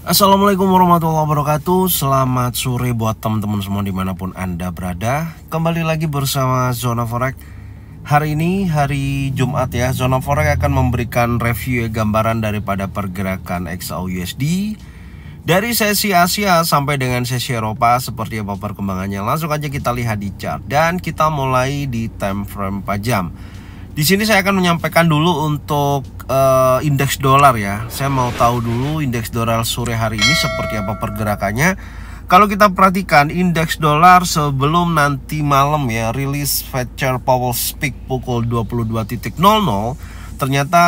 Assalamualaikum warahmatullahi wabarakatuh. Selamat sore buat teman-teman semua dimanapun Anda berada. Kembali lagi bersama Zona Forex. Hari ini hari Jumat ya. Zona Forex akan memberikan review gambaran daripada pergerakan XAUUSD dari sesi Asia sampai dengan sesi Eropa. Seperti apa perkembangannya, langsung aja kita lihat di chart. Dan kita mulai di time frame 4 jam. Di sini saya akan menyampaikan dulu untuk indeks dolar ya. Saya mau tahu dulu indeks dolar sore hari ini seperti apa pergerakannya. Kalau kita perhatikan indeks dolar sebelum nanti malam ya, rilis Fed Chair Powell speak pukul 22.00, ternyata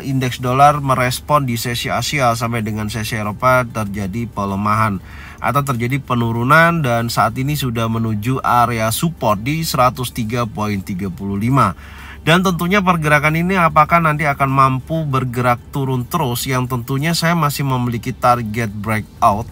indeks dolar merespon di sesi Asia sampai dengan sesi Eropa terjadi pelemahan atau terjadi penurunan, dan saat ini sudah menuju area support di 103.35. Dan tentunya pergerakan ini apakah nanti akan mampu bergerak turun terus, yang tentunya saya masih memiliki target breakout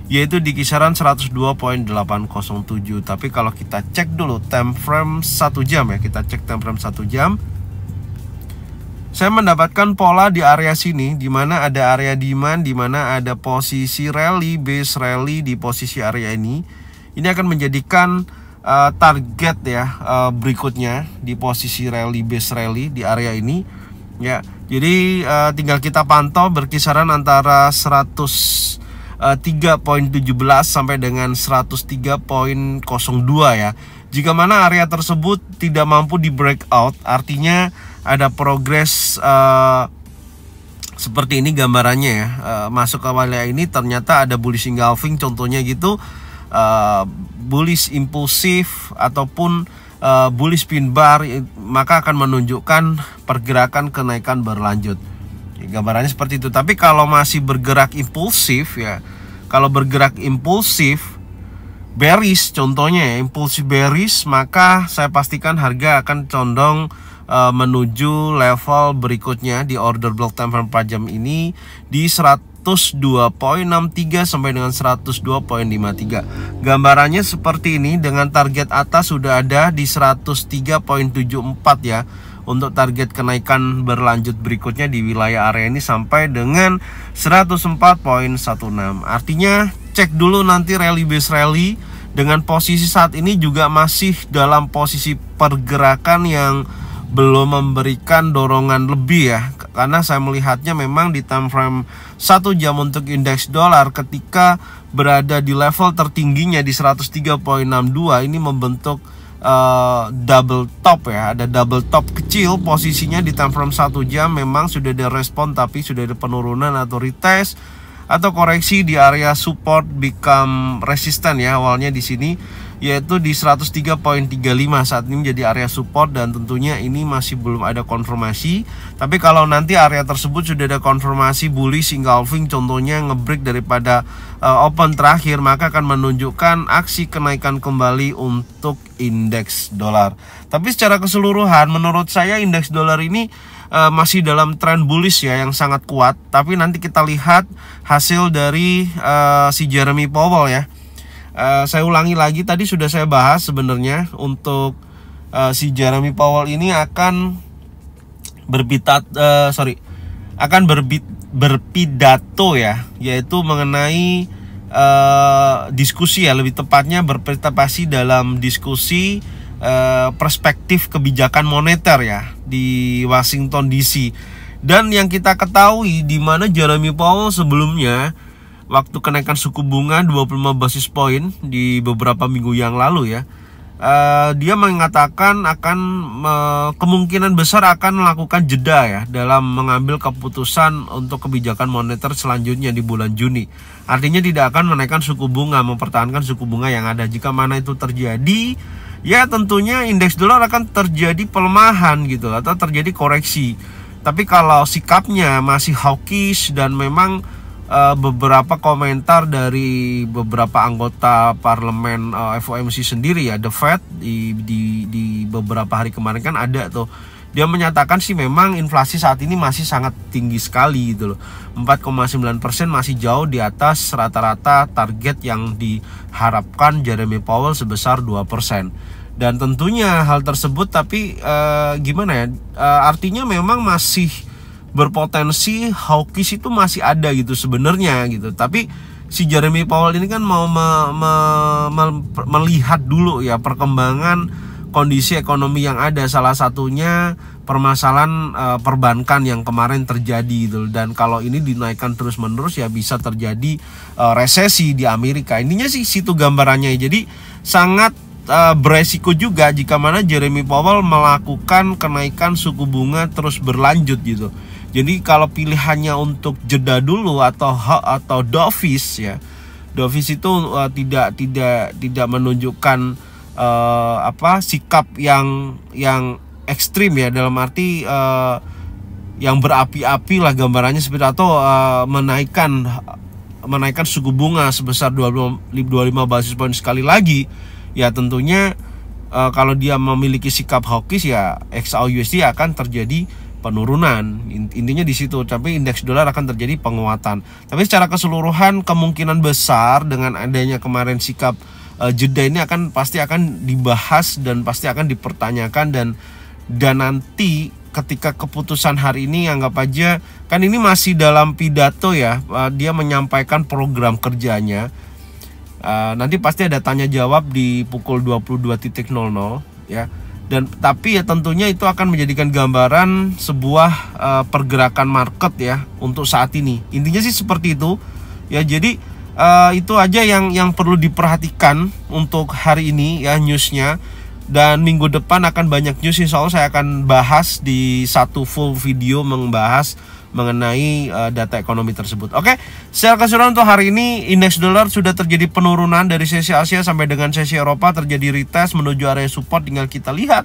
yaitu di kisaran 102.807. Tapi kalau kita cek dulu time frame 1 jam ya, kita cek time frame 1 jam, saya mendapatkan pola di area sini, di mana ada area demand, di mana ada posisi rally, base rally di posisi area ini. Ini akan menjadikan target ya berikutnya di posisi rally, base rally di area ini ya. Jadi tinggal kita pantau berkisaran antara 103.17 sampai dengan 103.02 ya. Jika mana area tersebut tidak mampu di breakout, artinya ada progres seperti ini gambarannya ya. Masuk ke area ini ternyata ada bullish engulfing contohnya gitu, bullish impulsif ataupun bullish pin bar, maka akan menunjukkan pergerakan kenaikan berlanjut. Gambarannya seperti itu. Tapi kalau masih bergerak impulsif ya, kalau bergerak impulsif bearish contohnya ya, impulsif bearish, maka saya pastikan harga akan condong menuju level berikutnya di order block time frame 4 jam ini di 102.63 sampai dengan 102.53. Gambarannya seperti ini, dengan target atas sudah ada di 103.74 ya, untuk target kenaikan berlanjut berikutnya di wilayah area ini sampai dengan 104.16. Artinya cek dulu nanti rally base rally. Dengan posisi saat ini juga masih dalam posisi pergerakan yang belum memberikan dorongan lebih ya, karena saya melihatnya memang di time frame 1 jam untuk indeks dolar ketika berada di level tertingginya di 103.62 ini membentuk double top ya, ada double top kecil posisinya di time frame 1 jam. Memang sudah ada respon, tapi sudah ada penurunan atau retest atau koreksi di area support become resistant ya, awalnya di sini yaitu di 103.35 saat ini menjadi area support, dan tentunya ini masih belum ada konfirmasi. Tapi kalau nanti area tersebut sudah ada konfirmasi bullish engulfing contohnya ngebreak daripada open terakhir, maka akan menunjukkan aksi kenaikan kembali untuk indeks dolar. Tapi secara keseluruhan menurut saya indeks dolar ini masih dalam tren bullish ya yang sangat kuat. Tapi nanti kita lihat hasil dari si Jeremy Powell ya. Saya ulangi lagi, tadi sudah saya bahas sebenarnya untuk si Jeremy Powell ini akan berpidato ya, yaitu mengenai diskusi ya, lebih tepatnya berpartisipasi dalam diskusi perspektif kebijakan moneter ya di Washington DC. Dan yang kita ketahui di mana Jeremy Powell sebelumnya waktu kenaikan suku bunga 25 basis point di beberapa minggu yang lalu ya, dia mengatakan akan kemungkinan besar akan melakukan jeda ya dalam mengambil keputusan untuk kebijakan moneter selanjutnya di bulan Juni. Artinya tidak akan menaikkan suku bunga, mempertahankan suku bunga yang ada. Jika mana itu terjadi, ya tentunya indeks dolar akan terjadi pelemahan gitu atau terjadi koreksi. Tapi kalau sikapnya masih hawkish dan memang beberapa komentar dari beberapa anggota parlemen FOMC sendiri ya, The Fed di beberapa hari kemarin kan ada tuh, dia menyatakan sih memang inflasi saat ini masih sangat tinggi sekali gitu loh, 4,9% masih jauh di atas rata-rata target yang diharapkan Jeremy Powell sebesar 2%. Dan tentunya hal tersebut tapi gimana ya, artinya memang masih berpotensi hawkish itu masih ada gitu sebenarnya gitu. Tapi si Jeremy Powell ini kan mau melihat dulu ya perkembangan kondisi ekonomi yang ada, salah satunya permasalahan perbankan yang kemarin terjadi gitu. Dan kalau ini dinaikkan terus-menerus ya bisa terjadi resesi di Amerika. Intinya sih situ gambarannya. Jadi sangat beresiko juga jika mana Jeremy Powell melakukan kenaikan suku bunga terus berlanjut gitu. Jadi kalau pilihannya untuk jeda dulu atau dovish ya, dovish itu tidak menunjukkan sikap yang ekstrim ya, dalam arti yang berapi-api lah gambarannya seperti, atau menaikkan suku bunga sebesar 25 basis point sekali lagi ya. Tentunya kalau dia memiliki sikap hawkish ya XAUUSD akan terjadi penurunan, intinya di situ. Tapi indeks dolar akan terjadi penguatan. Tapi secara keseluruhan kemungkinan besar dengan adanya kemarin sikap jeda ini pasti akan dibahas dan pasti akan dipertanyakan, dan nanti ketika keputusan hari ini, anggap aja kan ini masih dalam pidato ya, dia menyampaikan program kerjanya. Nanti pasti ada tanya jawab di pukul 22.00 ya. Tapi ya tentunya itu akan menjadikan gambaran sebuah pergerakan market ya untuk saat ini. Intinya sih seperti itu ya. Jadi itu aja yang perlu diperhatikan untuk hari ini ya newsnya. Dan minggu depan akan banyak news, insya Allah saya akan bahas di satu full video membahas mengenai data ekonomi tersebut. Oke, secara keseluruhan untuk hari ini indeks dolar sudah terjadi penurunan dari sesi Asia sampai dengan sesi Eropa, terjadi retest menuju area support. Tinggal kita lihat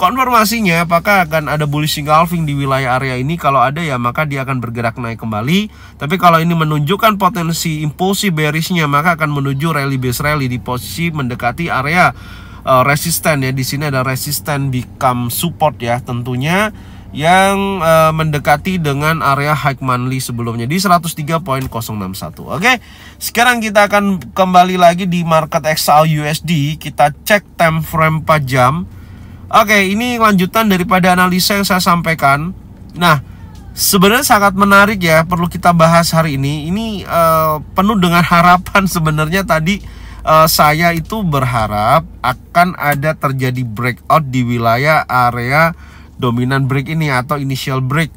konfirmasinya apakah akan ada bullish engulfing di wilayah area ini. Kalau ada ya maka dia akan bergerak naik kembali. Tapi kalau ini menunjukkan potensi impulsi bearishnya, maka akan menuju rally base rally di posisi mendekati area resisten ya. Di sini ada resisten become support ya, tentunya yang mendekati dengan area high monthly sebelumnya di 103.061. Oke, sekarang kita akan kembali lagi di market XAUUSD. Kita cek time frame 4 jam. Oke, ini lanjutan daripada analisa yang saya sampaikan. Nah, sebenarnya sangat menarik ya, perlu kita bahas hari ini. Ini penuh dengan harapan sebenarnya. Tadi saya itu berharap akan ada terjadi breakout di wilayah area dominan break ini atau initial break.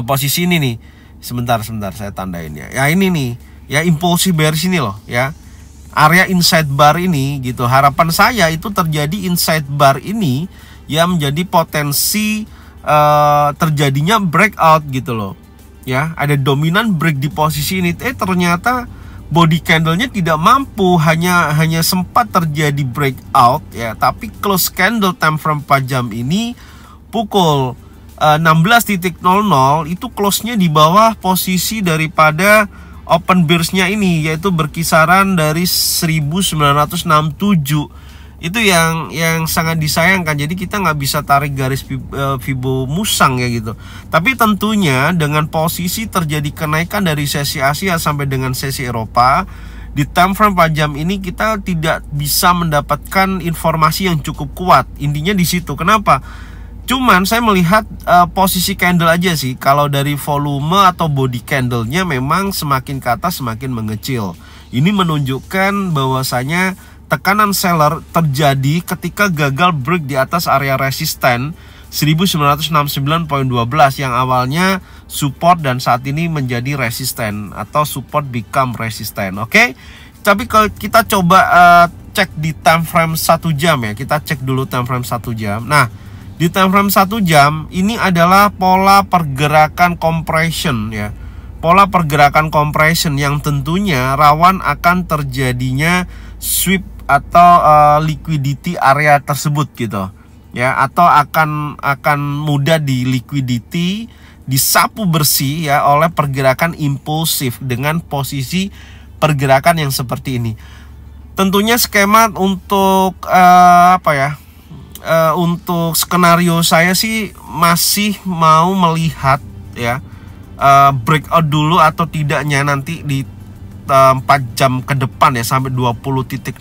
Posisi ini nih, sebentar saya tandain ya. Ya ini nih, ya impulsi bearish ini loh ya. Area inside bar ini gitu. Harapan saya itu terjadi inside bar ini yang menjadi potensi terjadinya breakout gitu loh. Ya, ada dominan break di posisi ini. Ternyata body candlenya tidak mampu, hanya sempat terjadi breakout ya. Tapi close candle time frame 4 jam ini pukul 16.00 itu close-nya di bawah posisi daripada open bearish-nya ini, yaitu berkisaran dari 1967. Itu yang sangat disayangkan. Jadi kita nggak bisa tarik garis Fibo musang ya gitu. Tapi tentunya dengan posisi terjadi kenaikan dari sesi Asia sampai dengan sesi Eropa, di time frame 4 jam ini kita tidak bisa mendapatkan informasi yang cukup kuat. Intinya di situ. Kenapa? Cuman saya melihat posisi candle aja sih. Kalau dari volume atau body candlenya memang semakin ke atas semakin mengecil. Ini menunjukkan bahwasanya tekanan seller terjadi ketika gagal break di atas area resisten 1969.12 yang awalnya support dan saat ini menjadi resisten atau support become resisten. Oke. Tapi kalau kita coba cek di time frame 1 jam ya. Kita cek dulu time frame 1 jam. Nah, di time frame 1 jam ini adalah pola pergerakan compression ya. Pola pergerakan compression yang tentunya rawan akan terjadinya sweep atau liquidity area tersebut gitu ya, atau akan mudah di liquidity, disapu bersih ya oleh pergerakan impulsif dengan posisi pergerakan yang seperti ini. Tentunya skema untuk untuk skenario saya sih masih mau melihat ya breakout dulu atau tidaknya nanti di 4 jam ke depan ya sampai 20.00.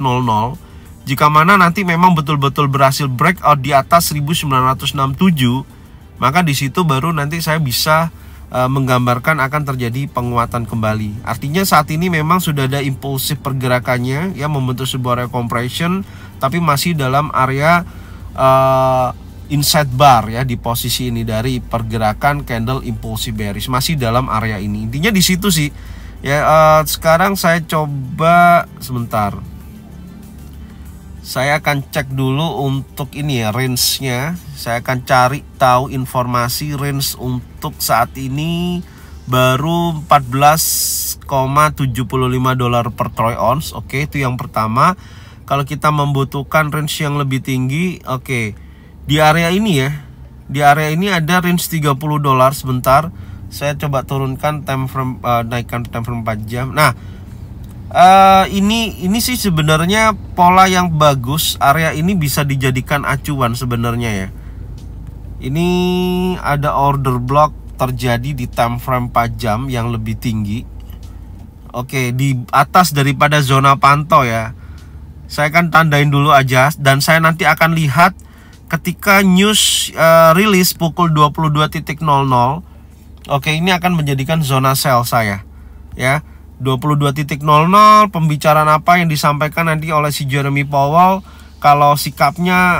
Jika mana nanti memang betul-betul berhasil breakout di atas 1967, maka di situ baru nanti saya bisa menggambarkan akan terjadi penguatan kembali. Artinya saat ini memang sudah ada impulsif pergerakannya ya, membentuk sebuah recompression, tapi masih dalam area inside bar ya, di posisi ini dari pergerakan candle impulsif bearish, masih dalam area ini. Intinya di situ sih ya. Sekarang saya coba sebentar. Saya akan cek dulu untuk ini ya, range-nya. Saya akan cari tahu informasi range untuk saat ini baru 14,75 dolar per troy ounce. Oke, itu yang pertama. Kalau kita membutuhkan range yang lebih tinggi, oke, di area ini ya, di area ini ada range 30 dolar. Sebentar, saya coba turunkan time frame, naikkan time frame 4 jam. Nah, ini sih sebenarnya pola yang bagus. Area ini bisa dijadikan acuan sebenarnya ya. Ini ada order block terjadi di time frame 4 jam yang lebih tinggi. Oke, di atas daripada zona pantau ya. Saya akan tandain dulu aja, dan saya nanti akan lihat ketika news rilis pukul 22.00. Oke, ini akan menjadikan zona sell saya ya. 22.00 pembicaraan apa yang disampaikan nanti oleh si Jeremy Powell. Kalau sikapnya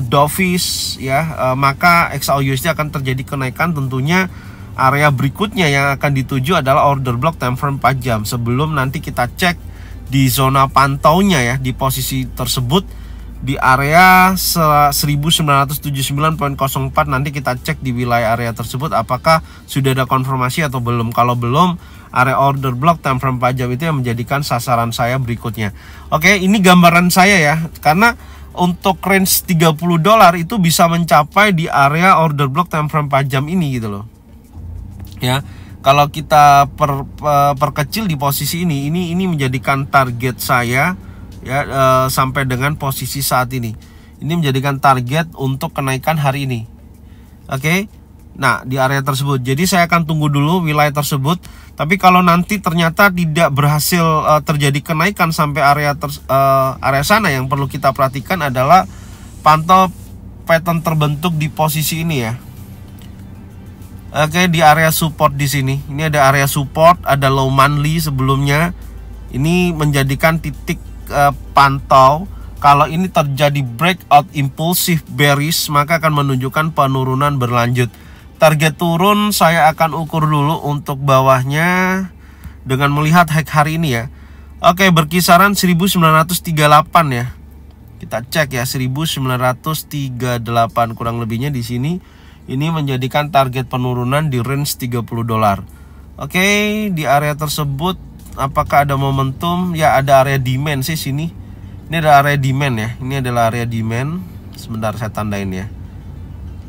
dovish ya, maka XAUUSD akan terjadi kenaikan. Tentunya area berikutnya yang akan dituju adalah order block time frame 4 jam. Sebelum nanti kita cek di zona pantaunya ya, di posisi tersebut di area 1979.04. nanti kita cek di wilayah area tersebut apakah sudah ada konfirmasi atau belum. Kalau belum, area order block time frame 4 jam itu yang menjadikan sasaran saya berikutnya. Oke, ini gambaran saya ya, karena untuk range 30 dolar itu bisa mencapai di area order block time frame 4 jam ini gitu loh ya. Kalau kita perkecil di posisi ini menjadikan target saya ya, sampai dengan posisi saat ini. Ini menjadikan target untuk kenaikan hari ini. Oke. Nah, di area tersebut. Jadi saya akan tunggu dulu wilayah tersebut. Tapi kalau nanti ternyata tidak berhasil terjadi kenaikan sampai area sana, yang perlu kita perhatikan adalah pantau pattern terbentuk di posisi ini ya. Oke, di area support di sini. Ini ada area support, ada low monthly sebelumnya. Ini menjadikan titik pantau. Kalau ini terjadi breakout impulsif bearish, maka akan menunjukkan penurunan berlanjut. Target turun saya akan ukur dulu untuk bawahnya dengan melihat hack hari ini ya. Oke, berkisaran 1938 ya. Kita cek ya, 1938 kurang lebihnya di sini. Ini menjadikan target penurunan di range 30 dolar. Oke, di area tersebut apakah ada momentum? Ya, ada area demand sih sini. Ini ada area demand ya. Ini adalah area demand. Sebentar saya tandain ya.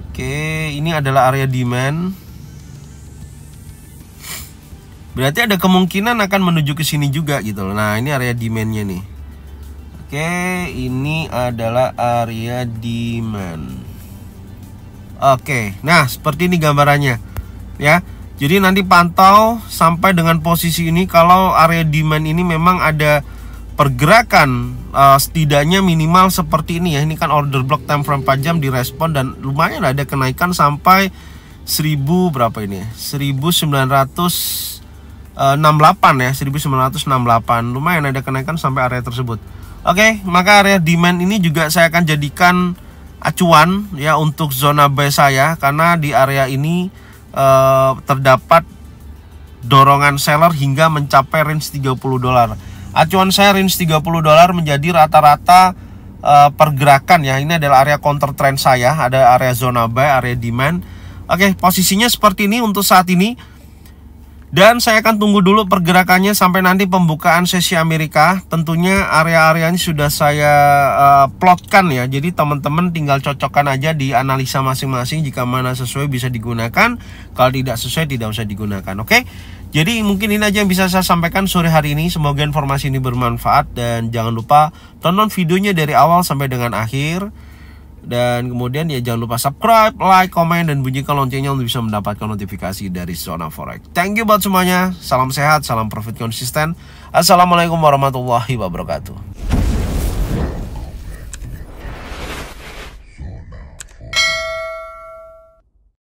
Oke, ini adalah area demand. Berarti ada kemungkinan akan menuju ke sini juga gitu loh. Nah, ini area demandnya nih. Oke, ini adalah area demand. Oke, nah seperti ini gambarannya ya. Jadi nanti pantau sampai dengan posisi ini. Kalau area demand ini memang ada pergerakan setidaknya minimal seperti ini ya. Ini kan order block time frame 4 jam direspon dan lumayan ada kenaikan sampai 1000 berapa ini ya? 1968 ya, 1968. Lumayan ada kenaikan sampai area tersebut. Oke, maka area demand ini juga saya akan jadikan acuan ya untuk zona buy saya, karena di area ini terdapat dorongan seller hingga mencapai range 30 dolar. Acuan saya range 30 dolar menjadi rata-rata pergerakan ya. Ini adalah area counter trend saya, ada area zona buy, area demand. Oke, posisinya seperti ini untuk saat ini. Dan saya akan tunggu dulu pergerakannya sampai nanti pembukaan sesi Amerika. Tentunya area-area ini sudah saya plotkan ya. Jadi teman-teman tinggal cocokkan aja di analisa masing-masing. Jika mana sesuai bisa digunakan, kalau tidak sesuai tidak usah digunakan. Oke. Jadi mungkin ini aja yang bisa saya sampaikan sore hari ini. Semoga informasi ini bermanfaat. Dan jangan lupa tonton videonya dari awal sampai dengan akhir. Dan kemudian ya jangan lupa subscribe, like, komen, dan bunyikan loncengnya untuk bisa mendapatkan notifikasi dari Zona Forex. Thank you buat semuanya. Salam sehat, salam profit konsisten. Assalamualaikum warahmatullahi wabarakatuh.